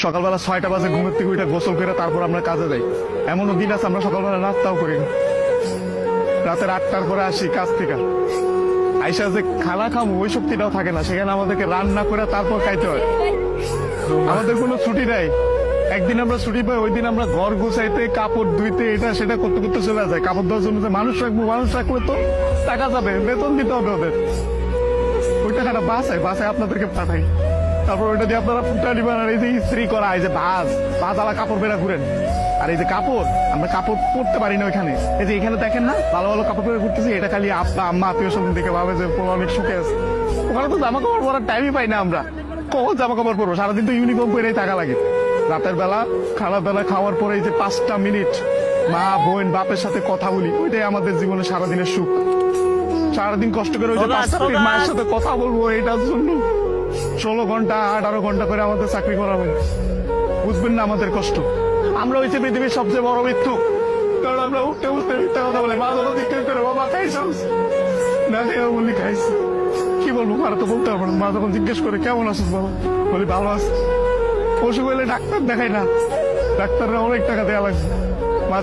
সকালবেলা 6টা বাজে ঘুমের থেকে উঠে গোসল করে তারপর আমরা কাজে যাই। এমনও দিন আছে আমরা সকালবেলা নাস্তাও করি না। রাতের 8টার পরে আসি কাজ থেকে, আইসা যে খানা খাবো ওই শক্তিটাও থাকে না, সেখানে আমাদেরকে রান্না করে তারপর খাইতে হয়। আমাদের কোনো ছুটি নাই। একদিন আমরা ছুটি পাই, ওই দিন আমরা ঘর গুছাইতে, কাপড় ধুইতে, এটা সেটা করতে করতে চলে যায়। কাপড় ধোয়ার জন্য যে মানুষ রাখবো, মানুষ রাখলে তো টাকা যাবে, বেতন দিতে হবে ওদের। ওই টাকাটা বাসায় আপনাদেরকে পাঠাই, তারপর ওইটা দিয়ে আপনারা ফুটা নিবেন। আর এই যে ইস্ত্রি করা, এই যে ভাজ আলা কাপড় বেড়া ঘুরেন। আর এই যে কাপড়, আমরা কাপড় পরতে পারি না ওইখানে। এই যে এখানে দেখেন না ভালো ভালো কাপড় পরে ঘুরতেছি, এটা খালি আব্বা আম্মা আত্মীয় স্বজন দেখে ভাবে যে অনেক সুখে আছে। ওখানে তো জামা কাপড় পরার টাইমই পাই না আমরা। কখন জামা কাপড় পরবো? সারাদিন তো ইউনিফর্ম পরেই থাকা লাগে। রাতের বেলা খারাপ বেলা খাওয়ার পরে এই যে 5টা মিনিট মা বোন বাপের সাথে কথা বলি, ওইটাই আমাদের জীবনে সারাদিনের সুখ। সারাদিন কষ্ট করে ওই যে 5টা মিনিট মায়ের সাথে কথা বলবো, এটার জন্য 16 ঘন্টা 18 ঘন্টা করে আমাদের চাকরি করা হয়। বুঝবেন না আমাদের কষ্ট। আমরা হয়েছে পৃথিবীর সবচেয়ে বড় মৃত্যু, কারণ আমরা উঠতে উঠতে মিথ্যা কথা বলে মা ধরো জিজ্ঞেস করে বাবা খাইছ না, বলি খাইছি। কি বলবো, আর তো বলতে পারবো না। মা যখন জিজ্ঞেস করে কেমন আছিস বাবা, বলি ভালো আছি। অসুখ হইলে ডাক্তার দেখাই না, ডাক্তাররা অনেক টাকা দেওয়া লাগবে। মা